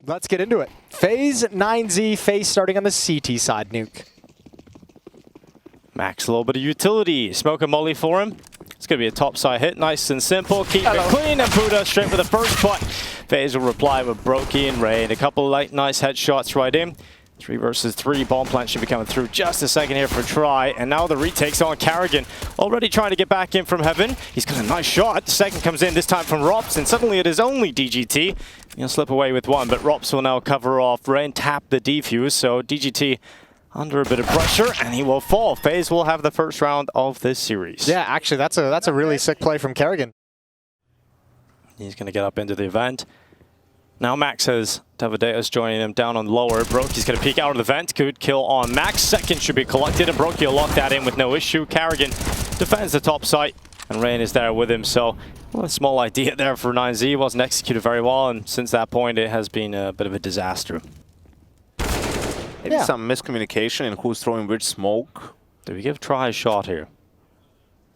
Let's get into it. FaZe 9Z, FaZe starting on the CT side, Nuke. Max, a little bit of utility. Smoke and molly for him. It's going to be a topside hit. Nice and simple. Keep it clean. And Buddha straight for the first putt. FaZe will reply with Brokey and Rain. A couple of light, nice headshots right in. 3 versus 3. Bomb plant should be coming through just a second here for try. And now the retake's on Carrigan. Already trying to get back in from heaven. He's got a nice shot. The second comes in, this time from Rops. And suddenly it is only DGT. He'll slip away with one, but Rops will now cover off. Rain tapped the defuse, so DGT under a bit of pressure, and he will fall. FaZe will have the first round of this series. Yeah, actually, that's a really sick play from Carrigan. He's going to get up into the event. Now Max has Devadeus joining him down on lower. Brokey's going to peek out of the vent. Good kill on Max. Second should be collected, and Brokey will lock that in with no issue. Carrigan defends the top site, and Rain is there with him. So, well, a small idea there for 9Z. Wasn't executed very well, and since that point, it has been a bit of a disaster. Maybe some miscommunication in who's throwing which smoke. Do we give Try a shot here?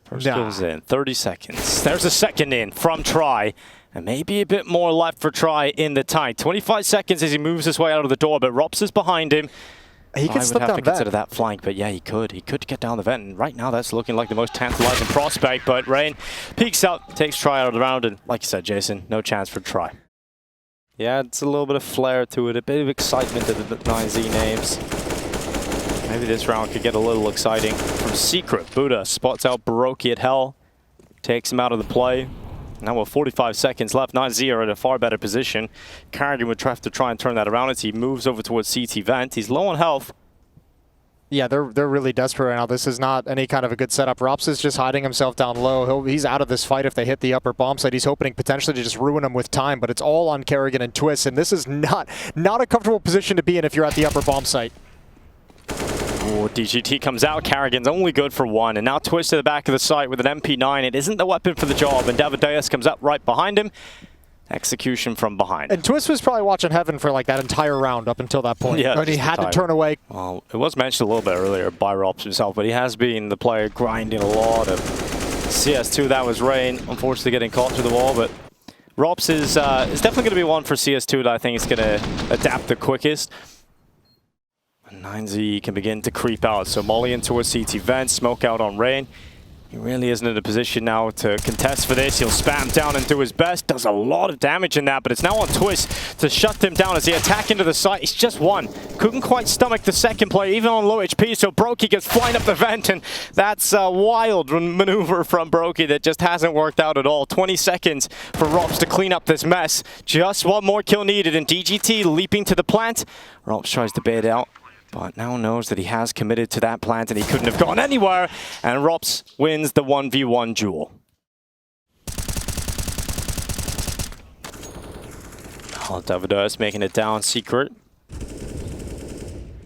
First goes in, 30 seconds. There's a second in from Try. And maybe a bit more left for Try in the tank. 25 seconds as he moves his way out of the door, but Rops is behind him. He could slip down I would have to consider that flank, but yeah, he could. He could get down the vent, and right now that's looking like the most tantalizing prospect, but Rain peeks out, takes Try out of the round, and like you said, Jason, no chance for Try. Yeah, it's a little bit of flair to it, a bit of excitement to the 9Z names. Maybe this round could get a little exciting. From Secret, Buddha spots out Brokey at Hell, takes him out of the play. Now with 45 seconds left, 9Z are in a far better position. Carrigan would have to try and turn that around as he moves over towards CT vent. He's low on health. Yeah, they're really desperate right now. This is not any kind of a good setup. Rops is just hiding himself down low. He's out of this fight if they hit the upper bomb site. He's hoping potentially to just ruin him with time, but it's all on Carrigan and Twist, and this is not a comfortable position to be in if you're at the upper bomb site. Oh, DGT comes out. Carrigan's only good for one, and now Twist to the back of the site with an MP9. It isn't the weapon for the job, and Devadeus comes up right behind him. Execution from behind. And Twist was probably watching heaven for like that entire round up until that point. Yeah, and he had to turn away. Well, it was mentioned a little bit earlier by Rops himself, but he has been the player grinding a lot of CS2. That was Rain, unfortunately getting caught to the wall, but Rops is definitely going to be one for CS2 that I think is going to adapt the quickest. 9Z can begin to creep out, so Molly into a CT vent, smoke out on Rain. He really isn't in a position now to contest for this. He'll spam down and do his best. Does a lot of damage in that, but it's now on Twist to shut him down as they attack into the site. It's just one. Couldn't quite stomach the second play, even on low HP, so Brokey gets flying up the vent, and that's a wild maneuver from Brokey that just hasn't worked out at all. 20 seconds for Rops to clean up this mess. Just one more kill needed, and DGT leaping to the plant. Rops tries to bait out, but now knows that he has committed to that plant and he couldn't have gone anywhere. And Rops wins the 1v1 duel. Oh, Devadeus making it down. Secret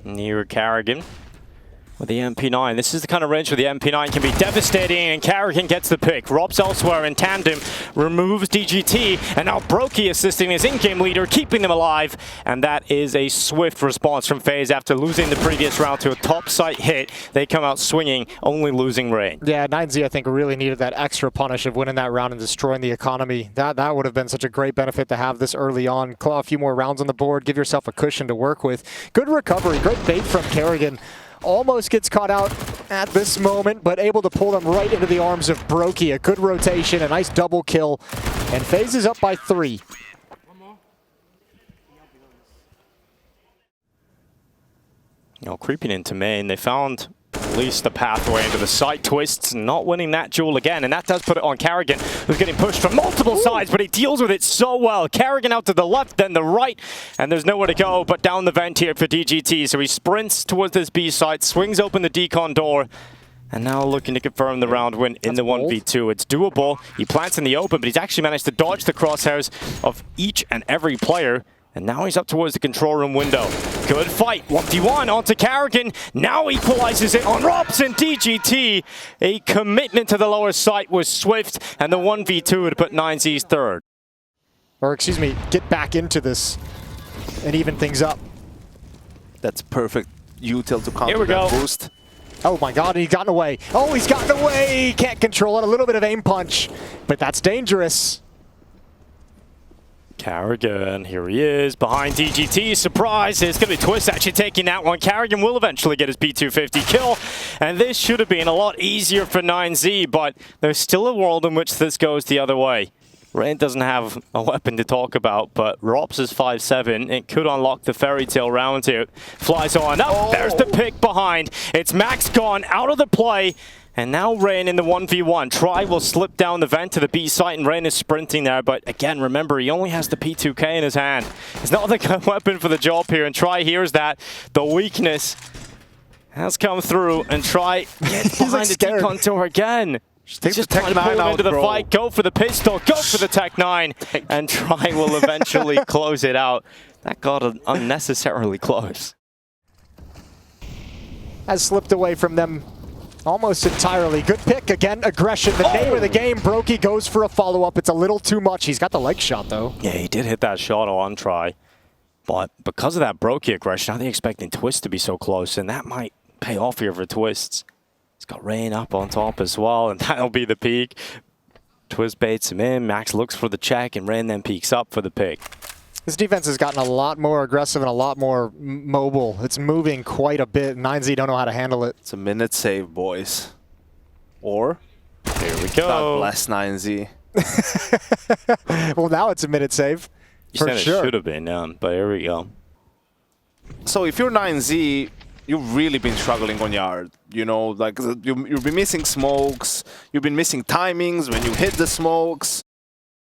near Carrigan with the MP9. This is the kind of range where the MP9 can be devastating, and Carrigan gets the pick. Rops elsewhere in tandem removes DGT, and now Brokey assisting his in-game leader, keeping them alive. And that is a swift response from FaZe after losing the previous round to a top site hit. They come out swinging, only losing Rain. Yeah, 9Z I think really needed that extra punish of winning that round and destroying the economy. That would have been such a great benefit to have this early on. Claw a few more rounds on the board, give yourself a cushion to work with. Good recovery, great bait from Carrigan. Almost gets caught out at this moment, but able to pull them right into the arms of Brokey. A good rotation, a nice double kill, and FaZe is up by 3. You know, creeping into main, they found at least the pathway into the site. Twists not winning that duel again, and that does put it on Carrigan, who's getting pushed from multiple sides, but he deals with it so well. Carrigan out to the left, then the right, and there's nowhere to go but down the vent here for DGT. So he sprints towards this B site, swings open the decon door, and now looking to confirm the round win in the 1v2. It's doable. He plants in the open, but he's actually managed to dodge the crosshairs of each and every player. And now he's up towards the control room window. Good fight. 1v1 onto Carrigan. Now equalizes it on Rops and DGT. A commitment to the lower site was swift, and the 1v2 to put 9Z's third. Or excuse me, get back into this and even things up. That's perfect util to counter that boost. Oh my god, he's gotten away. Oh, he's gotten away. He can't control it. A little bit of aim punch, but that's dangerous. Carrigan, here he is, behind DGT, surprise, it's going to be Twist actually taking that one. Carrigan will eventually get his B250 kill, and this should have been a lot easier for 9Z, but there's still a world in which this goes the other way. Rain doesn't have a weapon to talk about, but Rops is 5-7. It could unlock the fairy tale round here. Flies on, there's the pick behind. It's Max gone out of the play. And now Rain in the 1v1. Try will slip down the vent to the B site, and Rain is sprinting there. But again, remember, he only has the P2K in his hand. He's not the good weapon for the job here, and Try hears that. The weakness has come through, and Try gets behind the decon tour again. He's just trying to pull him into the fight. Go for the pistol, go for the Tech 9, and Try will eventually close it out. That got unnecessarily close. Has slipped away from them almost entirely. Good pick again. Aggression, the name of the game. Brokey goes for a follow-up. It's a little too much. He's got the leg shot, though. Yeah, he did hit that shot on Try. But because of that Brokey aggression, I think expecting Twist to be so close, and that might pay off here for Twists. He's got Rain up on top as well, and that'll be the peak. Twist baits him in. Max looks for the check, and Rain then peeks up for the pick. This defense has gotten a lot more aggressive and a lot more mobile. It's moving quite a bit. 9Z don't know how to handle it. It's a minute save, boys. Or here we go. God bless 9Z. Well, now it's a minute save. You for said sure. It should have been, but here we go. So if you're 9Z, you've really been struggling on yard. You know, like you've been missing smokes. You've been missing timings when you hit the smokes.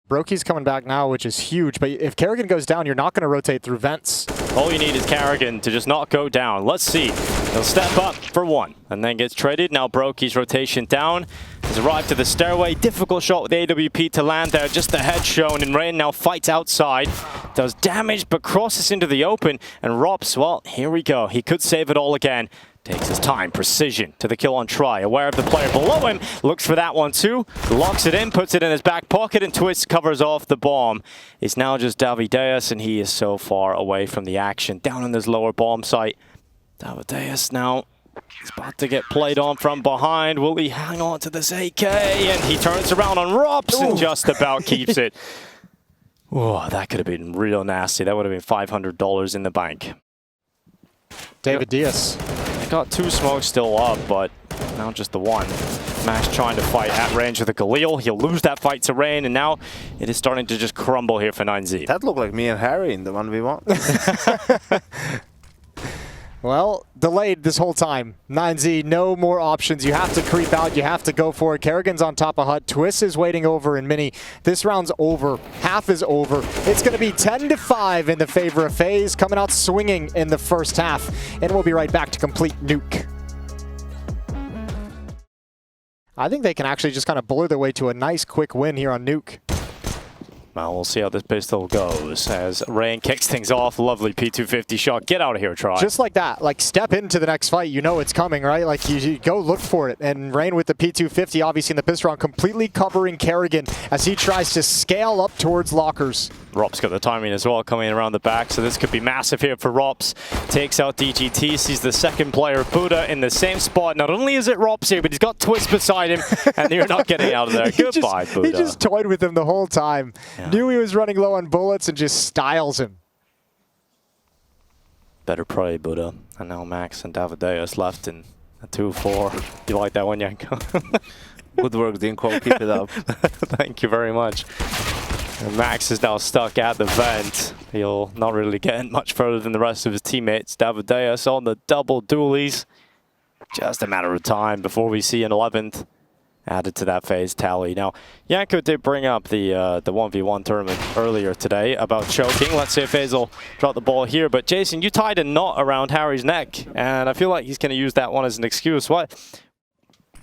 Brokey's coming back now, which is huge. But if Carrigan goes down, you're not going to rotate through vents. All you need is Carrigan to just not go down. Let's see. He'll step up for one and then gets traded. Now Brokey's rotation down. Has arrived to the stairway. Difficult shot with the AWP to land there. Just the head shown. And Rain now fights outside. Does damage but crosses into the open. And Rops, well, here we go. He could save it all again. Takes his time, precision to the kill on Try. Aware of the player below him, looks for that one too. Locks it in, puts it in his back pocket, and Twist covers off the bomb. It's now just Davideus, and he is so far away from the action. Down in this lower bomb site. Davideus now is about to get played on from behind. Will he hang on to this AK? And he turns around on Rops and just about keeps it. Oh, that could have been real nasty. That would have been $500 in the bank. David Diaz. Got two smokes still up, but now just the one. Max trying to fight at range with the Galil. He'll lose that fight to Rain, and now it is starting to just crumble here for 9Z. That looked like me and Harry in the 1v1. Well, delayed this whole time. 9Z, no more options. You have to creep out. You have to go for it. Carrigan's on top of Hut. Twist is waiting over in Mini. This round's over. Half is over. It's going to be 10-5 in the favor of FaZe, coming out swinging in the first half. And we'll be right back to complete Nuke. I think they can actually just kind of bullet their way to a nice quick win here on Nuke. Well, we'll see how this pistol goes as Rain kicks things off. Lovely P250 shot. Get out of here, Try. Just like that. Like, step into the next fight. You know it's coming, right? Like, you go look for it. And Rain with the P250, obviously in the pistol round, completely covering Carrigan as he tries to scale up towards lockers. Rops got the timing as well, coming around the back, so this could be massive here for Rops. Takes out DGT, sees the second player, Buddha, in the same spot. Not only is it Rops here, but he's got Twist beside him, and you're not getting out of there. Goodbye, Buddha. He just toyed with him the whole time. Yeah. Knew he was running low on bullets and just styles him. Better pray, Buddha. And now Max and Davideus left in a 2-4. You like that one, Yanko? Good work, Dinko. Keep it up. Thank you very much. And Max is now stuck at the vent. He'll not really get much further than the rest of his teammates. Davideus on the double dualies. Just a matter of time before we see an 11th added to that FaZe tally. Now, Yanko did bring up the 1v1 tournament earlier today about choking. Let's see if FaZe will drop the ball here. But Jason, you tied a knot around Harry's neck, and I feel like he's going to use that one as an excuse. What?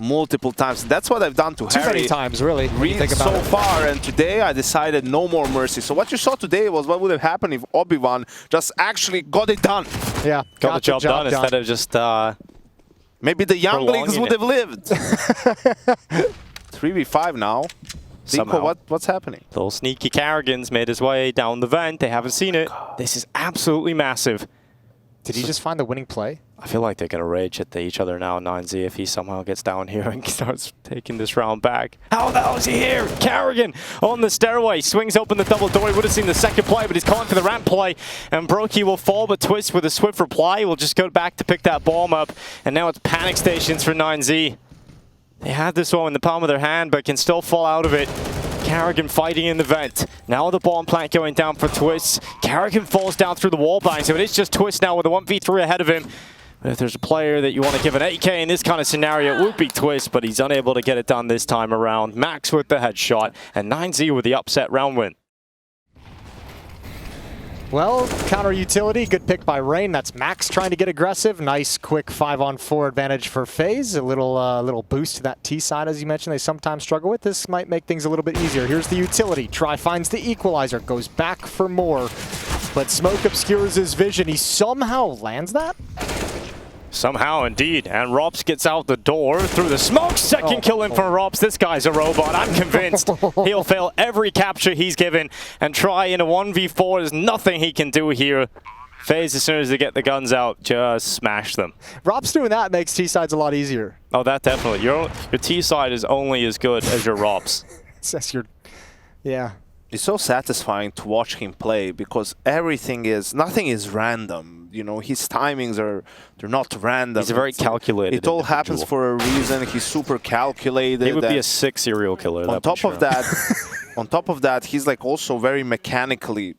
Multiple times. That's what I've done to Harry. Too many times, really. So far, and today I decided no more mercy. So what you saw today was what would have happened if Obi-Wan just actually got it done. Yeah, got the job done instead of just maybe the younglings would have lived. 3v5 now. Dinko, what's happening? Little sneaky Carrigan's made his way down the vent. They haven't seen it. This is absolutely massive. Did he just find the winning play? I feel like they're going to rage at each other now, 9Z, if he somehow gets down here and starts taking this round back. How the hell is he here? Carrigan on the stairway, swings open the double door. He would have seen the second play, but he's calling for the ramp play. And Brokey will fall, but Twist with a swift reply will just go back to pick that bomb up. And now it's panic stations for 9Z. They had this one in the palm of their hand, but can still fall out of it. Carrigan fighting in the vent. Now the bomb plant going down for Twist. Carrigan falls down through the wall bang, so it is just Twist now with a 1v3 ahead of him. But if there's a player that you want to give an 8K in this kind of scenario, it would be Twist, but he's unable to get it done this time around. Max with the headshot, and 9Z with the upset round win. Well, counter utility, good pick by Rain. That's Max trying to get aggressive. Nice, quick 5-on-4 advantage for FaZe. A little boost to that T side, as you mentioned, they sometimes struggle with. This might make things a little bit easier. Here's the utility. Try finds the equalizer, goes back for more. But smoke obscures his vision. He somehow lands that? Somehow, indeed. And Rops gets out the door through the smoke. Second kill in for Rops. This guy's a robot. I'm convinced he'll fail every capture he's given and try in a 1v4. There's nothing he can do here. FaZe, as soon as they get the guns out, just smash them. Rops doing that makes T-sides a lot easier. Oh, that definitely. Your T-side is only as good as your Rops. That's your... Yeah. It's so satisfying to watch him play because nothing is random. You know, his timings they're not random. He's a very calculated It all happens for a reason. He's super calculated. He would be a 6 serial killer. On top of that, he's like also very mechanically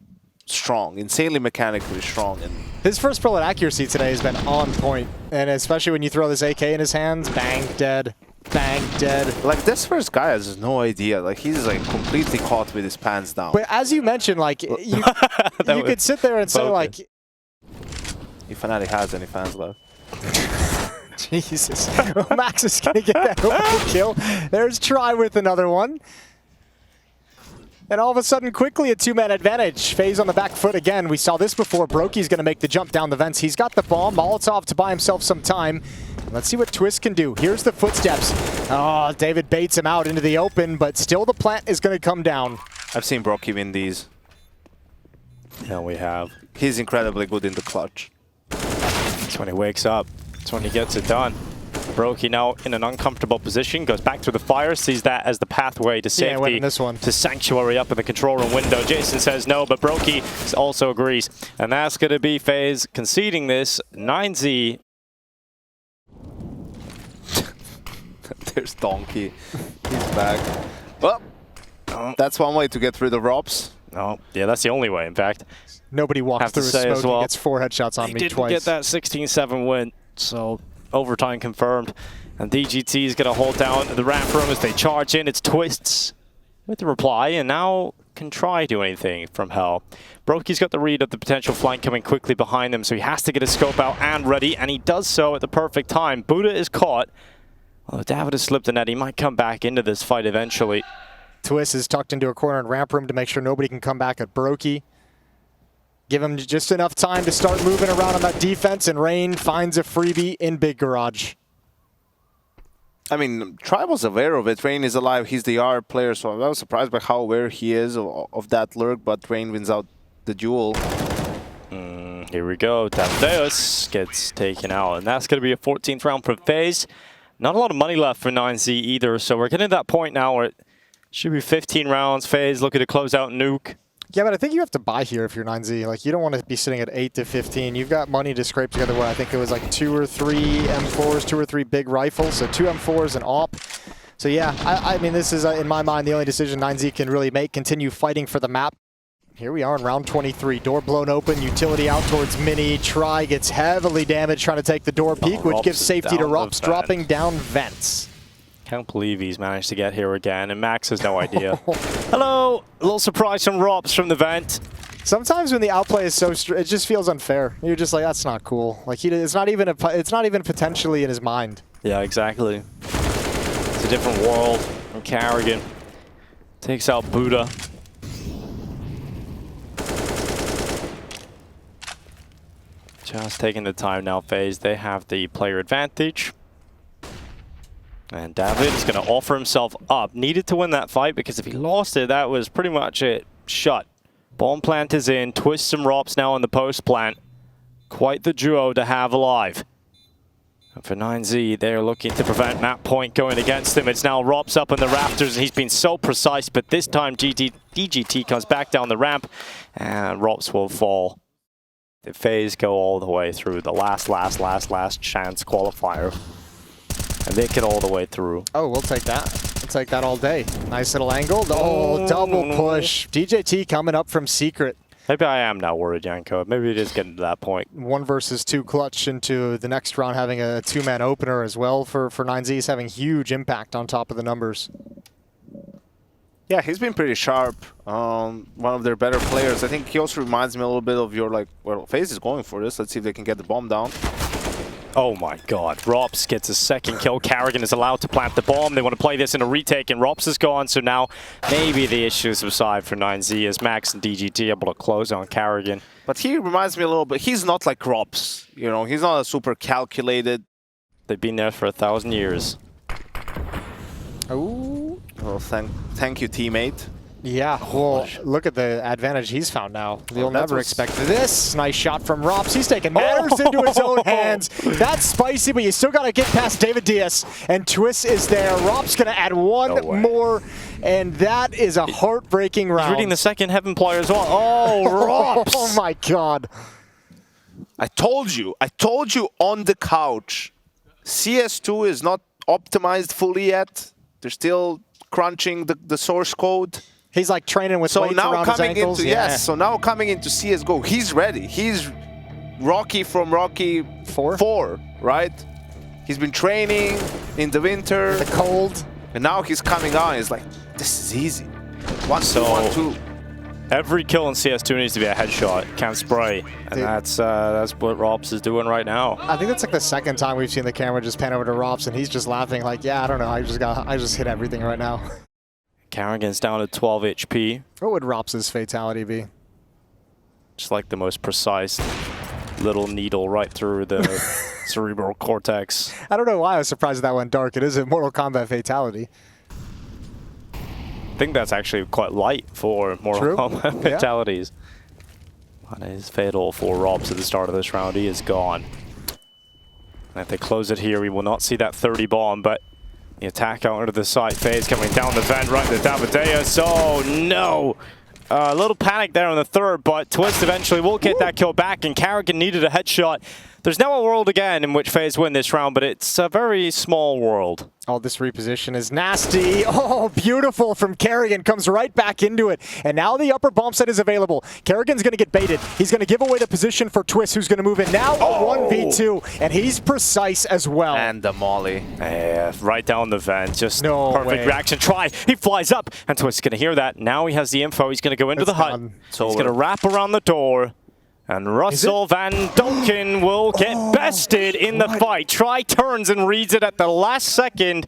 strong, insanely mechanically strong. And his first bullet accuracy today has been on point, and especially when you throw this AK in his hands, bang, dead. Bang, dead. Like, this first guy has no idea. Like, he's like completely caught with his pants down. But as you mentioned, like, you could sit there and say, like... If Fnatic has any fans left. Jesus. Max is going to get that open kill. There's Try with another one. And all of a sudden, quickly a two-man advantage. FaZe on the back foot again. We saw this before. Brokey's going to make the jump down the vents. He's got the bomb. Molotov to buy himself some time. Let's see what Twist can do. Here's the footsteps. Oh, David baits him out into the open, but still the plant is going to come down. I've seen Brokey win these. Yeah, we have. He's incredibly good in the clutch. That's when he wakes up. That's when he gets it done. Brokey now in an uncomfortable position, goes back through the fire, sees that as the pathway to safety, yeah, this one. to Sanctuary up in the control room window. Jason says no, but Brokey also agrees. And that's going to be FaZe conceding this. 9Z. There's Donkey. He's back. Well, that's one way to get rid of Rops. Oh, yeah, that's the only way, in fact. Nobody walks through smoke and gets 4 headshots on me twice. He didn't get that 16-7 win, so overtime confirmed. And DGT is going to hold down the ramp room as they charge in. It's Twists with the reply, and now can try do anything from Hell. Brokey's got the read of the potential flank coming quickly behind him, so he has to get his scope out and ready, and he does so at the perfect time. Buddha is caught. Although David has slipped the net, he might come back into this fight eventually. Twist is tucked into a corner in ramp room to make sure nobody can come back at Brokey. Give him just enough time to start moving around on that defense, and Rain finds a freebie in Big Garage. I mean, Try was aware of it. Rain is alive. He's the R player, so I was surprised by how aware he is of that lurk, but Rain wins out the duel. Here we go. Davideus gets taken out, and that's going to be a 14th round for FaZe. Not a lot of money left for 9Z either, so we're getting to that point now where it should be 15 rounds. FaZe looking to close out Nuke. Yeah, but I think you have to buy here if you're 9Z. Like, you don't want to be sitting at 8 to 15. You've got money to scrape together what I think it was like 2 or 3 M4s, 2 or 3 big rifles, so 2 M4s and AWP. So yeah, I mean, this is, in my mind, the only decision 9Z can really make, continue fighting for the map. Here we are in round 23. Door blown open, utility out towards Mini. Try gets heavily damaged trying to take the door peak, which gives safety to Rops, dropping down vents. Can't believe he's managed to get here again, and Max has no idea. Hello! A little surprise from Rops from the vent. Sometimes when the outplay is so it just feels unfair. You're just like, that's not cool. Like, it's not even potentially in his mind. Yeah, exactly. It's a different world from Carrigan. Takes out Buddha. Just taking the time now, FaZe. They have the player advantage. And David is going to offer himself up. Needed to win that fight because if he lost it, that was pretty much it. Shut. Bomb plant is in. Twist some Rops now on the post plant. Quite the duo to have alive. And for 9Z, they're looking to prevent map point going against them. It's now Rops up in the rafters, and he's been so precise, but this time DGT comes back down the ramp, and Rops will fall. The FaZe go all the way through the last chance qualifier. And they get all the way through. Oh, we'll take that. We'll take that all day. Nice little angle. Oh, double push. DJT coming up from secret. Maybe I am now worried, Yanko. Maybe it is getting to that point. 1 versus 2 clutch into the next round, having a 2-man opener as well for 9Z. He's having huge impact on top of the numbers. Yeah, he's been pretty sharp. One of their better players. I think he also reminds me a little bit of your, like, well, FaZe is going for this. Let's see if they can get the bomb down. Oh my god, Rops gets a second kill. Karrigan is allowed to plant the bomb. They want to play this in a retake, and Rops is gone, so now maybe the issues subside for 9Z as Max and DGT able to close on Karrigan. But he reminds me a little bit. He's not like Rops, you know. He's not a super calculated. They've been there for 1,000 years. Oh, Well, thank you, teammate. yeah. Well, look at the advantage he's found now. You'll never expect this. Nice shot from Rops. He's taking matters into his own hands. That's spicy, but you still got to get past David Diaz. And Twist is there. Rops going to add one more, and that is a heartbreaking round. He's reading the second Heaven player as well. Oh, Rops! Oh my god. I told you on the couch. CS2 is not optimized fully yet. They're still crunching the source code. He's like training with So weights now around his coming ankles. into so now coming into CSGO, he's ready. He's Rocky from Rocky 4, right? He's been training in the winter, The cold. and now he's coming on. He's like, this is easy. 1-2. Every kill in CS2 needs to be a headshot. Can't spray. And Dude. that's what Rops is doing right now. I think that's like the second time we've seen the camera just pan over to Rops, and he's just laughing like, yeah, I don't know. I just hit everything right now. Karrigan's down to 12 HP. What would Rops' fatality be? Just like the most precise little needle right through the cerebral cortex. I don't know why I was surprised that went dark. It is a Mortal Kombat fatality. I think that's actually quite light for Mortal Kombat fatalities. That is fatal for Rops at the start of this round. He is gone. And if they close it here, we will not see that 30 bomb, but the attack out into the side. FaZe coming down the vent right into Davideus. Oh no! A little panic there on the third, but Twist eventually will get that kill back, and Karrigan needed a headshot. There's now a world again in which FaZe win this round, but it's a very small world. Oh, this reposition is nasty. Oh, beautiful from Karrigan. Comes right back into it. And now the upper bomb set is available. Karrigan's going to get baited. He's going to give away the position for Twist, who's going to move in. Now a 1v2, and he's precise as well. And the molly. Yeah, right down the vent. Just No perfect way. reaction. Try. He flies up, and Twist is going to hear that. Now he has the info. He's going to go into the hut. He's going to wrap around the door. And Russell Van Donken will get bested in the fight. Try turns and reads it at the last second.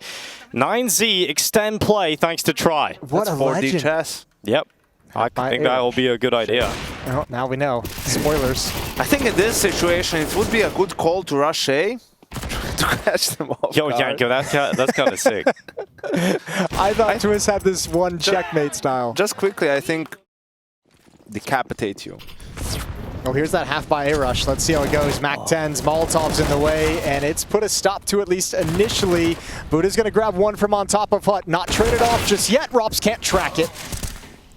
9Z extend play thanks to Try. What a 4D legend. chess. Yep. I think that will be a good idea. Oh, now we know. Spoilers. I think in this situation, it would be a good call to rush A. To catch them off. Yo, Yanko, that's kind of sick. I thought Twist had this one checkmate style. Just quickly, I think decapitate you. Oh, here's that half by A rush. Let's see how it goes. Mac 10s, Molotov's in the way, and it's put a stop to at least initially. Buddha's going to grab one from on top of Hut. Not traded off just yet. Rops can't track it.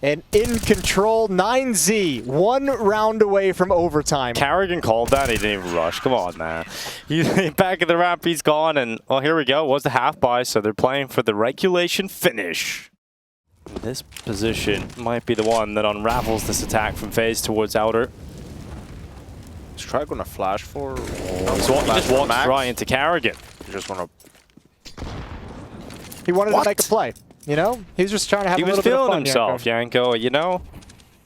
And in control, 9Z, 1 round away from overtime. Karrigan called that. He didn't even rush. Come on, man. He's back at the ramp. He's gone. And, well, here we go. It was the half buy, so they're playing for the regulation finish. This position might be the one that unravels this attack from FaZe towards outer. Is Try gonna flash for? He just walks right into Karrigan. You just wanna. He wanted to make a play. You know, he was just trying to have a little bit of fun. He was feeling himself, Yanko. You know,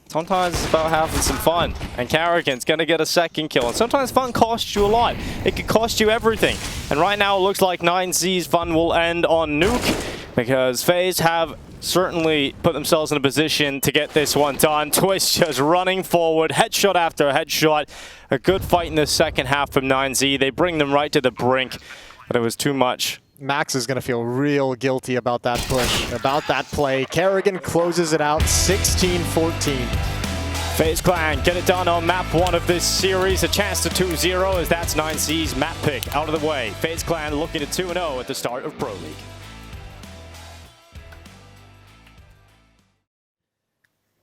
sometimes it's about having some fun. And Karrigan's going to get a second kill. And sometimes fun costs you a lot. It could cost you everything. And right now it looks like 9Z's fun will end on Nuke, because FaZe have certainly put themselves in a position to get this one done. Twist just running forward, headshot after headshot. A good fight in the second half from 9Z. They bring them right to the brink, but it was too much. Max is going to feel real guilty about that push, about that play. Karrigan closes it out, 16-14. FaZe Clan get it done on map 1 of this series. A chance to 2-0 as that's 9Z's map pick out of the way. FaZe Clan looking at 2-0 at the start of Pro League.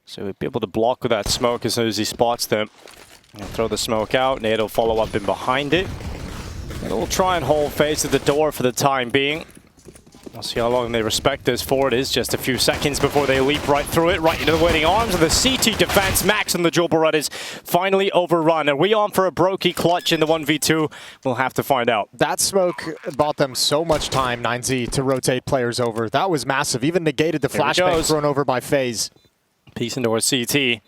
So he'll be able to block with that smoke as soon as he spots them. He'll throw the smoke out, Nate will follow up in behind it. And we'll try and hold FaZe at the door for the time being. We'll see how long they respect this for. It is just a few seconds before they leap right through it, right into the waiting arms of the CT defense. Max and the Jewel Berettas finally overrun. Are we on for a Brokey clutch in the 1v2? We'll have to find out. That smoke bought them so much time, 9Z, to rotate players over. That was massive. Even negated the flashbang thrown over by FaZe. Piece into our CT.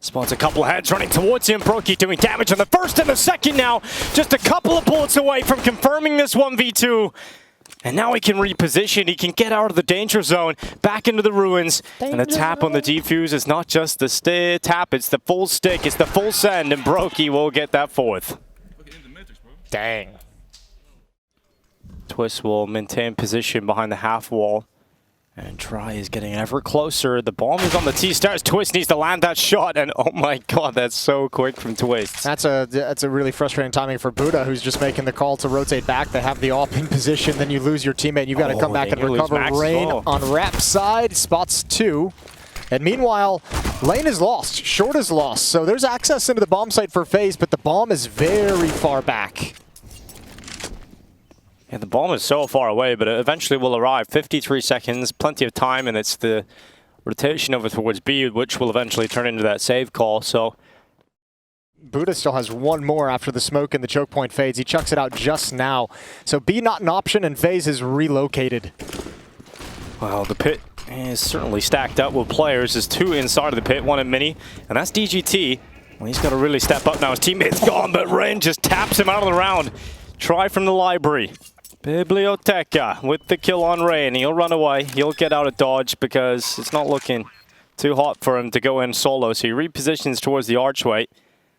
Spawns a couple of heads running towards him. Brokey doing damage on the first and the second now. Just a couple of bullets away from confirming this 1v2. And now he can reposition. He can get out of the danger zone, back into the ruins. And the tap on the defuse is not just the tap, it's the full stick, it's the full send. And Brokey will get that fourth. Dang. Twist will maintain position behind the half wall. And Try is getting ever closer. The bomb is on the T-stars. Twist needs to land that shot, and oh my god, that's so quick from Twist. That's a really frustrating timing for Buddha, who's just making the call to rotate back. They have the AWP in position, then you lose your teammate. You've got to come back and recover. Rain on Rap side, spots 2. And meanwhile, Lane is lost, Short is lost. So there's access into the bomb site for FaZe, but the bomb is very far back. Yeah, the bomb is so far away, but it eventually will arrive. 53 seconds, plenty of time, and it's the rotation over towards B, which will eventually turn into that save call. So Buddha still has one more after the smoke and the choke point fades. He chucks it out just now. So B not an option, and FaZe is relocated. Well, the pit is certainly stacked up with players. There's 2 inside of the pit, 1 at mini, and that's DGT. Well, he's got to really step up now. His teammate's gone, but Rain just taps him out of the round. Try from the library. Biblioteca with the kill on Rain. He'll run away. He'll get out of dodge because it's not looking too hot for him to go in solo. So he repositions towards the archway.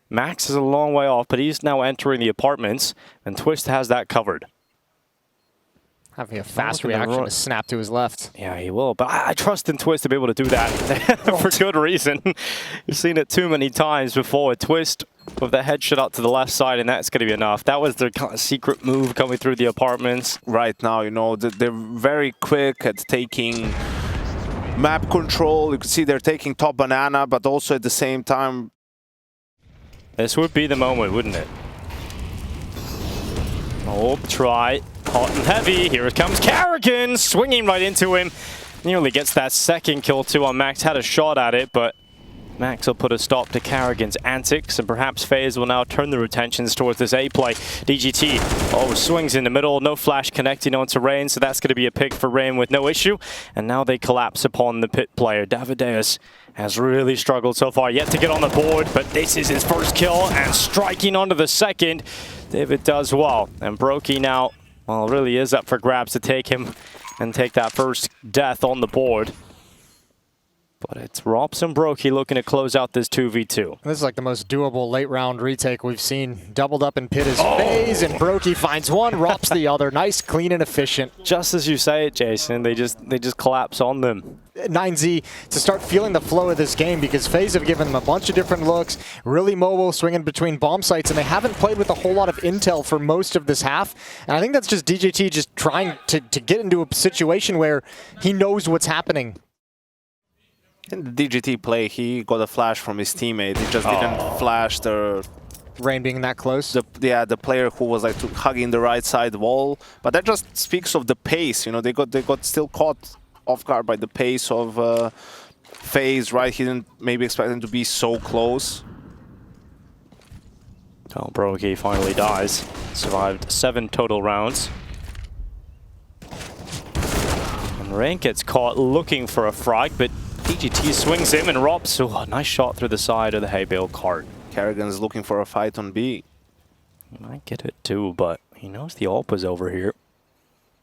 Max is a long way off, but he's now entering the apartments, and Twist has that covered. Having a fast reaction to snap to his left. Yeah, he will, but I trust in Twist to be able to do that for good reason. You've seen it too many times before. Twist with the headshot out to the left side, and that's going to be enough. That was their kind of secret move coming through the apartments. Right now, you know, they're very quick at taking map control. You can see they're taking top banana, but also at the same time... This would be the moment, wouldn't it? Oh, Try. Hot and heavy. Here it comes Carrigan, swinging right into him. Nearly gets that second kill too on Max. Had a shot at it, but Max will put a stop to Carrigan's antics, and perhaps FaZe will now turn their attentions towards this A play. DGT, swings in the middle, no flash connecting onto Rain, so that's going to be a pick for Rain with no issue. And now they collapse upon the pit player. Davideus has really struggled so far, yet to get on the board, but this is his first kill, and striking onto the second. David does well, and Brokey now, well, really is up for grabs to take him and take that first death on the board. But it's Rops and Brokey looking to close out this 2v2. This is like the most doable late round retake we've seen. Doubled up in pit is FaZe, and Brokey finds one, Rops the other. Nice, clean, and efficient. Just as you say it, Jason, they just collapse on them. 9Z to start feeling the flow of this game, because FaZe have given them a bunch of different looks, really mobile, swinging between bomb sites, and they haven't played with a whole lot of intel for most of this half. And I think that's just DJT just trying to get into a situation where he knows what's happening. In the DGT play, he got a flash from his teammate. He just didn't flash the... Rain being that close? The player who was like hugging the right side wall. But that just speaks of the pace, you know, they got still caught off guard by the pace of FaZe, right? He didn't maybe expect them to be so close. Oh, Brokey finally dies. Survived 7 total rounds. And Rain gets caught looking for a frag, but DGT swings him and Rops. Oh, a nice shot through the side of the hay bale cart. Carrigan's looking for a fight on B. He might get it too, but he knows the AWP is over here.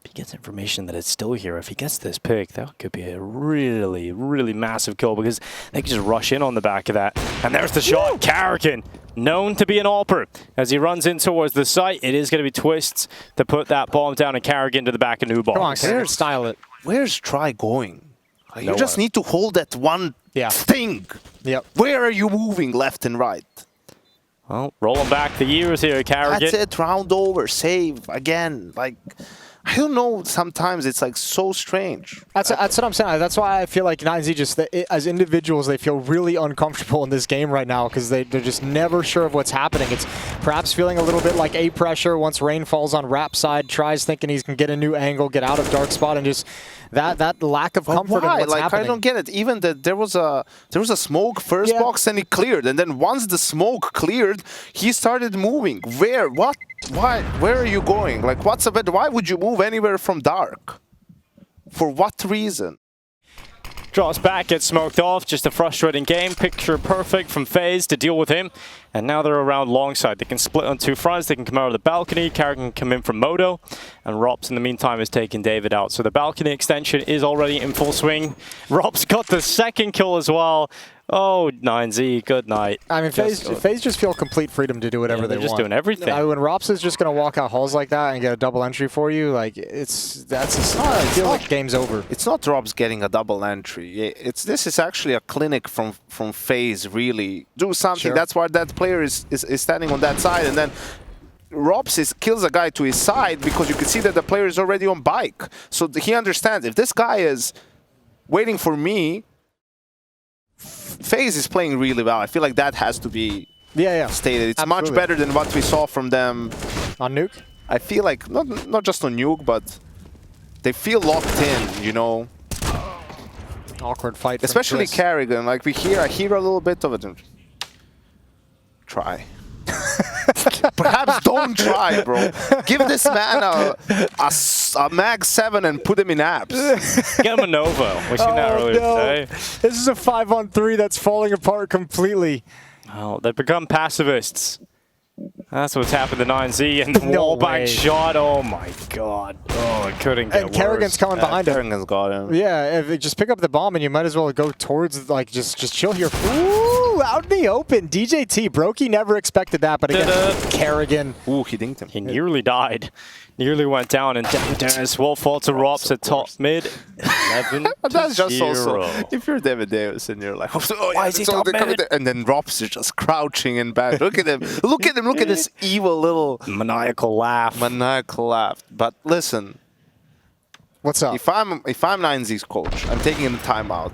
If he gets information that it's still here, if he gets this pick, that could be a really, really massive kill, because they can just rush in on the back of that. And there's the shot. Carrigan, known to be an AWPer. As he runs in towards the site, it is going to be Twists to put that bomb down, and Carrigan to the back of new box. Come on, Carrigan, style it. Where's Try going? You just need to hold that one Yeah. Think! Yep. Where are you moving left and right? Well, rolling back the years here, Carrigan. That's it, round over, save, again. Like, I don't know, sometimes it's like so strange. That's what I'm saying. That's why I feel like 9Z just, as individuals, they feel really uncomfortable in this game right now because they're just never sure of what's happening. It's perhaps feeling a little bit like A pressure once Rain falls on Rap side, tries thinking he can get a new angle, get out of dark spot, and just that lack of comfort in what's happening. I don't get it. Even there was a smoke first box and he cleared, and then once the smoke cleared, he started moving. Where? What? Why? Where are you going? Like, what's a bit? Why would you move anywhere from dark? For what reason? Drops back, gets smoked off. Just a frustrating game. Picture perfect from FaZe to deal with him. And now they're around long side. They can split on two fronts. They can come out of the balcony. Carrigan can come in from Moto. And Rops, in the meantime, is taking David out. So the balcony extension is already in full swing. Rops got the second kill as well. Oh, 9Z, good night. I mean, FaZe just feel complete freedom to do whatever they want. They're just doing everything. When Rops is just going to walk out halls like that and get a double entry for you, like I feel like game's over. It's not Rops getting a double entry. This is actually a clinic from FaZe. Really do something. Sure. That's why that player is standing on that side, and then Rops kills a guy to his side because you can see that the player is already on bike. So he understands if this guy is waiting for me. FaZe is playing really well. I feel like that has to be stated. It's much better than what we saw from them on Nuke. I feel like not just on Nuke, but they feel locked in, you know. Awkward fight. Especially Carrigan. Like I hear a little bit of it. Try. Perhaps don't try, bro. Give this man a mag 7 and put him in apps. Get him a Nova. We've seen that earlier today. This is a 5-on-3 that's falling apart completely. Oh, they've become pacifists. That's what's happened to 9Z, and the wallbang shot. Oh my god. Oh, it couldn't get worse. And Carrigan's coming behind him. Carrigan's got him. Yeah, if you just pick up the bomb and you might as well go towards, like, just chill here. Ooh, out in the open. DJT. Brokey never expected that, but again, Carrigan. Ooh, he dinked him. He nearly died. Nearly went down, and Dennis will fall to Rops at top mid. 11 That's just 0. also, if you're David Davis and you're like, oh, why is he top mid? And then Rops is just crouching in back. Look at him. Look at him. Look at this evil little maniacal laugh. Maniacal laugh. But listen. What's up? If I'm 9Z's coach, I'm taking him timeout.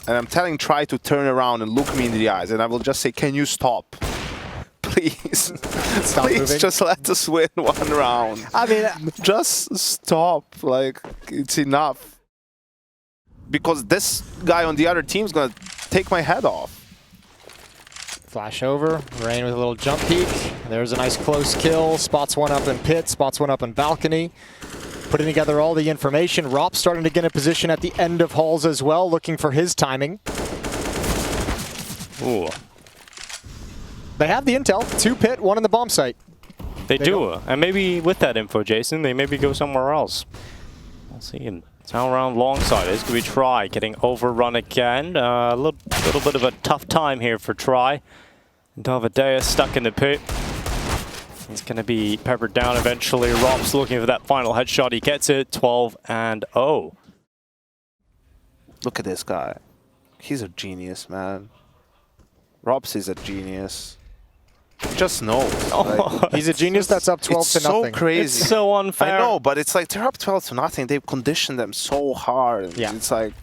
And I'm telling Try to turn around and look me in the eyes. And I will just say, can you stop? Please. Please just let us win one round. I mean, just stop. Like, it's enough. Because this guy on the other team is going to take my head off. Flash over. Rain with a little jump peek. There's a nice close kill. Spots one up in pit. Spots one up in balcony. Putting together all the information. Rops starting to get in position at the end of halls as well, looking for his timing. Ooh. They have the intel. 2 pit, 1 in the bomb site. They do. And maybe with that info, Jason, they maybe go somewhere else. We'll see. And it's now around long side. It's going to be Try getting overrun again. A little bit of a tough time here for Try. Davadea stuck in the pit. He's going to be peppered down eventually. Rops looking for that final headshot. He gets it. 12-0. Look at this guy. He's a genius, man. Rops is a genius. He just knows. Like, he's a genius that's up 12 to nothing. It's so crazy. It's so unfair. I know, but it's like they're up 12 to nothing. They've conditioned them so hard. Yeah. It's like,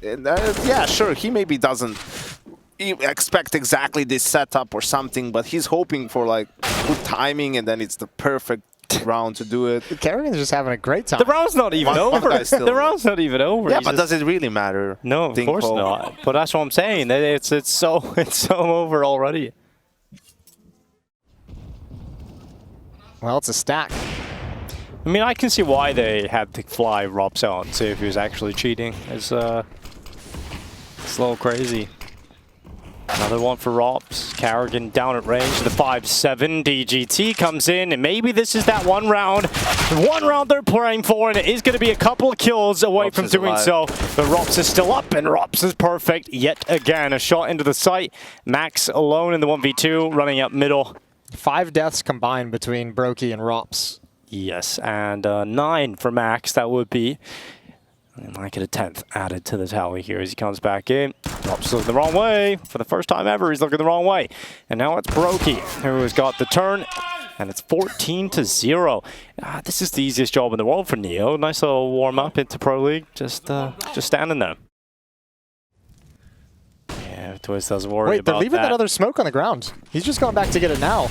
yeah, sure, he maybe doesn't expect exactly this setup or something, but he's hoping for like good timing, and then it's the perfect round to do it. Carrigan's just having a great time. The round's not even over. The round's not even over. Yeah, but does it really matter? No, of course not. But that's what I'm saying. It's so over already. Well, it's a stack. I mean, I can see why they had to fly Rops out and see if he was actually cheating. It's a little crazy. Another one for Rops. Carrigan down at range. The 5-7. DGT comes in, and maybe this is that one round. The one round they're playing for, and it is going to be a couple of kills away from doing so. But Rops is still up, and Rops is perfect yet again. A shot into the site. Max alone in the 1v2, running up middle. 5 deaths combined between Brokey and Rops. Yes, and 9 for Max. That would be, I might get a 10th added to the tally here as he comes back in. Drops looking the wrong way. For the first time ever, he's looking the wrong way. And now it's Brokey, who has got the turn. And it's 14-0. This is the easiest job in the world for Neo. Nice little warm-up into Pro League. Just standing there. Yeah, Twist doesn't worry about that. Wait, they're leaving that other smoke on the ground. He's just going back to get it now.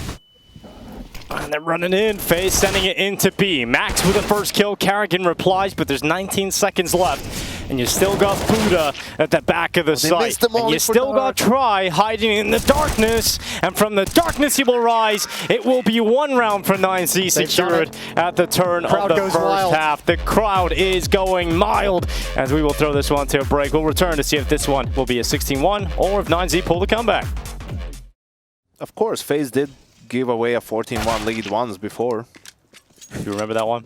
And they're running in. FaZe sending it into B. Max with the first kill. Karrigan replies, but there's 19 seconds left. And you still got Buddha at the back of the site. And you still got Try hiding in the darkness. And from the darkness he will rise. It will be one round for 9Z secured at the turn of the first half. The crowd is going mild as we will throw this one to a break. We'll return to see if this one will be a 16-1 or if 9Z pull the comeback. Of course, FaZe did give away a 14-1 lead once before. You remember that one?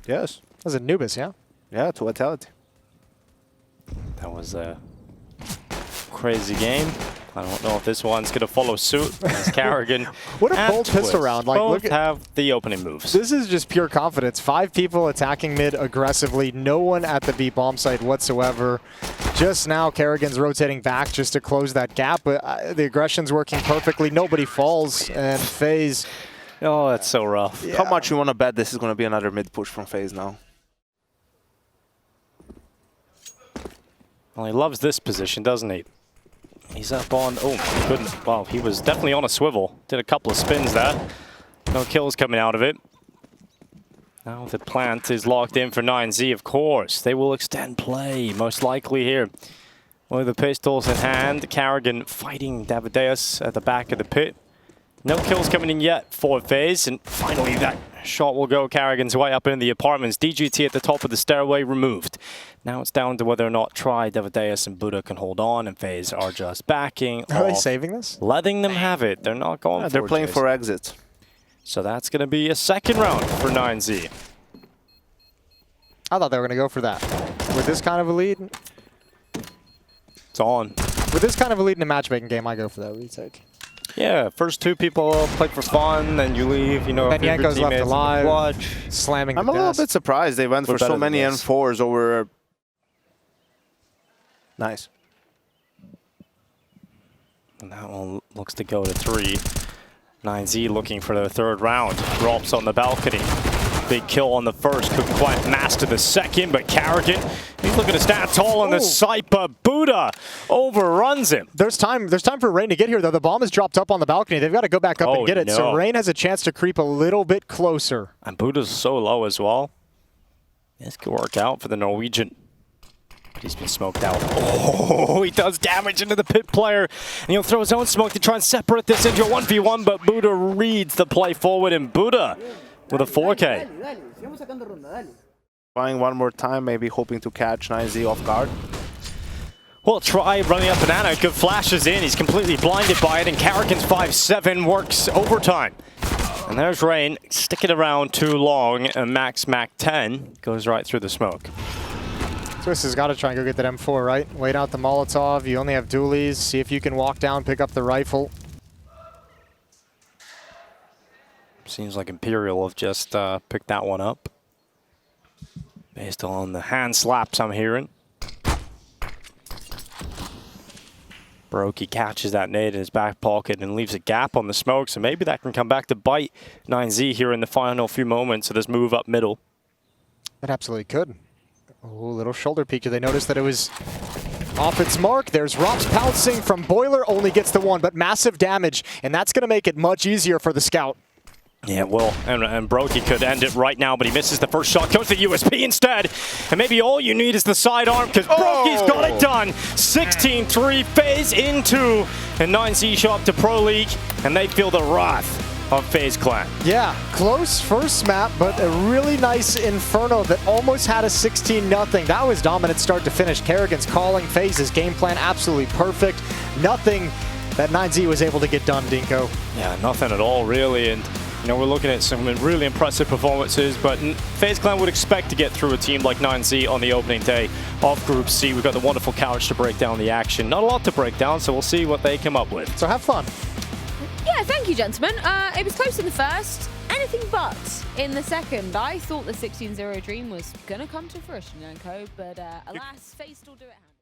Yes. That was Anubis, yeah? Yeah, to Vitality. That was a crazy game. I don't know if this one's going to follow suit. As Karrigan what a bold pistol round. Like, both have the opening moves. This is just pure confidence. 5 people attacking mid aggressively. No one at the B bomb site whatsoever. Just now, Karrigan's rotating back just to close that gap. But the aggression's working perfectly. Nobody falls. And FaZe... Oh, that's so rough. Yeah. How much you want to bet this is going to be another mid push from FaZe now? Well, he loves this position, doesn't he? He's up on... Oh, my goodness. Wow, he was definitely on a swivel. Did a couple of spins there. No kills coming out of it. Now the plant is locked in for 9Z, of course. They will extend play, most likely here. With the pistols in hand, Karrigan fighting Davideus at the back of the pit. No kills coming in yet for FaZe, and finally that shot will go Karrigan's way up in the apartments. DGT at the top of the stairway removed. Now it's down to whether or not Try, Davideus, and Buddha can hold on, and FaZe are just backing off. Are they saving this? Letting them have it. They're not going for it. They're playing for exit. So that's going to be a second round for 9Z. I thought they were going to go for that. With this kind of a lead? It's on. With this kind of a lead in a matchmaking game, I go for that retake. Yeah, first 2 people play for fun, then you leave, you know. And Yanko's left alive, watch. slamming the I'm a little bit surprised they went for so many N4s over... Nice. And that one looks to go to 3. 9Z looking for their third round. Drops on the balcony. Big kill on the first. Couldn't quite master the second, but Karrigan, he's looking to stand tall on the site, but Buddha overruns him. There's time for Rain to get here, though. The bomb is dropped up on the balcony. They've got to go back up and get it. So Rain has a chance to creep a little bit closer. And Buddha's so low as well. This could work out for the Norwegian. But he's been smoked out. Oh, he does damage into the pit player. And he'll throw his own smoke to try and separate this into a 1v1, but Buddha reads the play forward, and Buddha with a 4K. Trying one more time, maybe hoping to catch 9Z off guard. Well, Try running up Banana, good flashes in. He's completely blinded by it, and Karrigan's 5-7 works overtime. And there's Rain, sticking around too long, and Max Mac 10 goes right through the smoke. Twist has got to try and go get that M4, right? Wait out the Molotov. You only have dualies. See if you can walk down, pick up the rifle. Seems like Imperial have just picked that one up. Based on the hand slaps I'm hearing. Brokey catches that nade in his back pocket and leaves a gap on the smoke, so maybe that can come back to bite 9Z here in the final few moments of this move up middle. It absolutely could. Oh, little shoulder peek. Did they notice that it was off its mark? There's Rops pouncing from Boiler, only gets the 1, but massive damage, and that's going to make it much easier for the Scout. Yeah, well, and Brokey could end it right now, but he misses the first shot, goes to USP instead. And maybe all you need is the sidearm, because Brokey's got it done. 16-3, FaZe in 2, and 9Z show up to Pro League, and they feel the wrath of FaZe Clan. Yeah, close first map, but a really nice Inferno that almost had a 16-0. That was dominant start to finish. Karrigan's calling, FaZe's game plan absolutely perfect. Nothing that 9Z was able to get done, Dinko. Yeah, nothing at all, really. And you know, we're looking at some really impressive performances, but FaZe Clan would expect to get through a team like 9Z on the opening day of Group C. We've got the wonderful couch to break down the action. Not a lot to break down, so we'll see what they come up with. So have fun. Yeah, thank you, gentlemen. It was close in the first, anything but in the second. I thought the 16-0 dream was going to come to fruition, but alas, FaZe still do it.